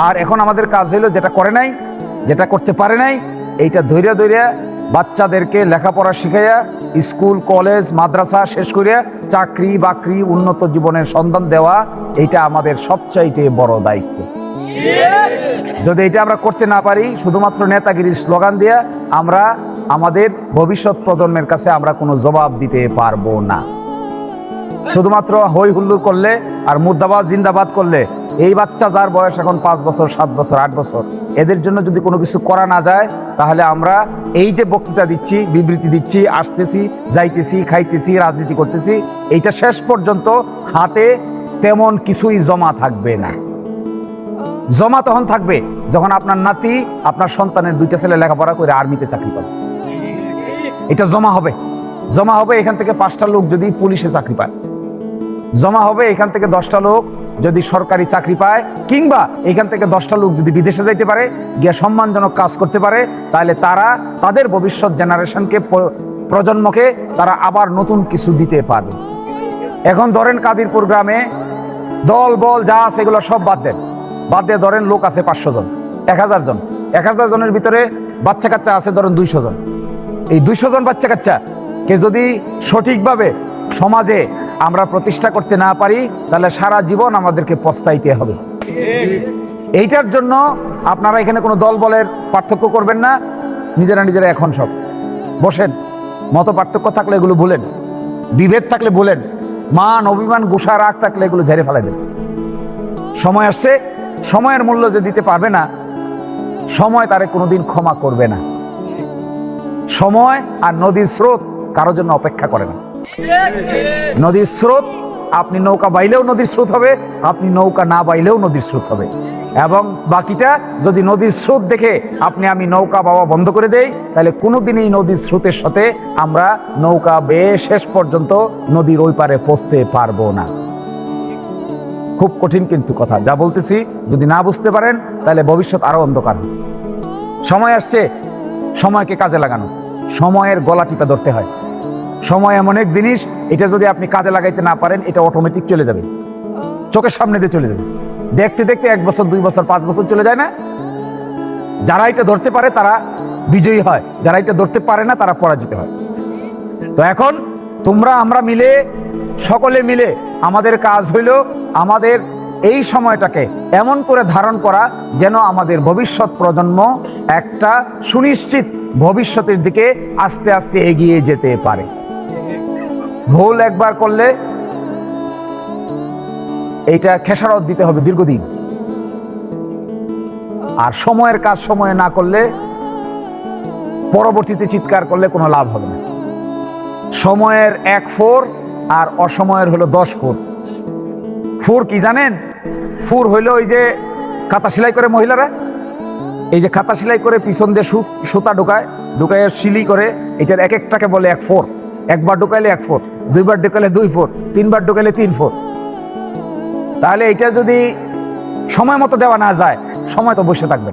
আর এখন আমাদের কাজ হলো যেটা করে নাই, যেটা করতে পারে নাই, এইটা ধৈর্য ধৈর্য বাচ্চাদেরকে লেখাপড়া শিখাইয়া স্কুল কলেজ মাদ্রাসা শেষ করিয়া চাকরি বাকরি উন্নত জীবনের সন্ধান দেওয়া, এইটা আমাদের সবচাইতে বড় দায়িত্ব। যদি এটা আমরা করতে না পারি, শুধুমাত্র নেতাগিরির স্লোগান দিয়ে আমরা আমাদের ভবিষ্যৎ প্রজন্মের কাছে আমরা কোনো জবাব দিতে পারবো না। শুধুমাত্র হই হুল্লোড় করলে আর মুর্দাবাদ জিন্দাবাদ করলে, এই বাচ্চা যার বয়স এখন 5 বছর 7 বছর 8 বছর, এদের জন্য যদি কোনো কিছু করা না যায়, তাহলে আমরা এই যে বক্তৃতা দিচ্ছি, বিবৃতি দিচ্ছি, আসতেছি যাইতেছি খাইতেছি রাজনীতি করতেছি, এইটা শেষ পর্যন্ত হাতে তেমন কিছুই জমা থাকবে না। জমা তখন থাকবে যখন আপনার নাতি আপনার সন্তানের 2টা ছেলে লেখাপড়া করে আর্মিতে চাকরি পাবে। এটা জমা হবে। জমা হবে এখান থেকে 5টা লোক যদি পুলিশে চাকরি পায়, জমা হবে এখান থেকে 10টা লোক যদি সরকারি চাকরি পায়, কিংবা এখান থেকে 10টা লোক যদি বিদেশে যাইতে পারে, গিয়ে সম্মানজনক কাজ করতে পারে, তাহলে তারা তাদের ভবিষ্যৎ জেনারেশনকে প্রজন্মকে তারা আবার নতুন কিছু দিতে পারবে। এখন ধরেন কাদিরপুর গ্রামে দল বল যা আছে এগুলো সব বাদ দেন, বাদ দিয়ে ধরেন লোক আছে 500 জন 1000 জন, 1000 জনের ভিতরে বাচ্চা কাচ্চা আছে ধরেন 200 জন। এই 200 জন বাচ্চা কাচ্চা কে যদি সঠিকভাবে সমাজে আমরা প্রতিষ্ঠা করতে না পারি, তাহলে সারা জীবন আমাদেরকে পস্তাইতে হবে। এইটার জন্য আপনারা এখানে কোনো দল বলের পার্থক্য করবেন না, নিজেরা নিজেরা এখন সব বসেন, মত পার্থক্য থাকলে এগুলো ভুলেন, বিভেদ থাকলে ভুলেন, মান অভিমান গোসা রাগ থাকলে এগুলো ঝেড়ে ফেলাই দেন। সময় আসছে, সময়ের মূল্য যে দিতে পারবে না, সময় তারে কোনোদিন ক্ষমা করবে না। সময় আর নদীর স্রোত কারোর জন্য অপেক্ষা করে না। নদীর স্রোত, আপনি নৌকা বাইলেও নদীর স্রোত হবে, আপনি নৌকা না বাইলেও নদীর স্রোত হবে। এবং বাকিটা যদি নদীর স্রোত দেখে আমি নৌকা বাবা বন্ধ করে দেই, তাহলে কোনোদিনই নদীর স্রোতের সাথে আমরা নৌকা বেয়ে শেষ পর্যন্ত নদীর ওই পারে পৌঁছতে পারবো না। খুব কঠিন কিন্তু কথা যা বলতেছি, যদি না বুঝতে পারেন তাহলে ভবিষ্যৎ আরো অন্ধকার। সময় আসছে সময়কে কাজে লাগানো, সময়ের গলা টিপে ধরতে হয়। সময় এমন এক জিনিস, এটা যদি আপনি কাজে লাগাইতে না পারেন, এটা অটোমেটিক চলে যাবে, চোখের সামনে দিয়ে চলে যাবে। দেখতে দেখতে 1 বছর 2 বছর 5 বছর চলে যায় না? যারা এটা ধরতে পারে তারা বিজয়ী হয়, যারা এটা ধরতে পারে না তারা পরাজিত হয়। তো এখন তোমরা আমরা মিলে, সকলে মিলে আমাদের কাজ হইল আমাদের এই সময়টাকে এমন করে ধারণ করা যেন আমাদের ভবিষ্যৎ প্রজন্ম একটা সুনিশ্চিত ভবিষ্যতের দিকে আস্তে আস্তে এগিয়ে যেতে পারে। ভুল একবার করলে এইটা খেসারত দিতে হবে দীর্ঘদিন। আর সময়ের কাজ সময়ে না করলে, পরবর্তীতে চিৎকার করলে কোনো লাভ হবে না। সময়ের 1 ফোর আর অসময়ের হলো 10 ফোর। ফুর কি জানেন? ফুর হইলো ওই যে খাতা সেলাই করে মহিলারা, এই যে খাতা সেলাই করে পিছন দিয়ে সুতা ঢুকায়, ঢুকায় সিলি করে, এটার এক একটাকে বলে 1 ফোর। একবার ঢুকাইলে 1 ফোর, 2বার ঢুকাইলে 2 ফোর, 3বার ঢুকাইলে 3 ফোর। তাহলে এটা যদি সময় মতো দেওয়া না যায়, সময় তো বসে থাকবে।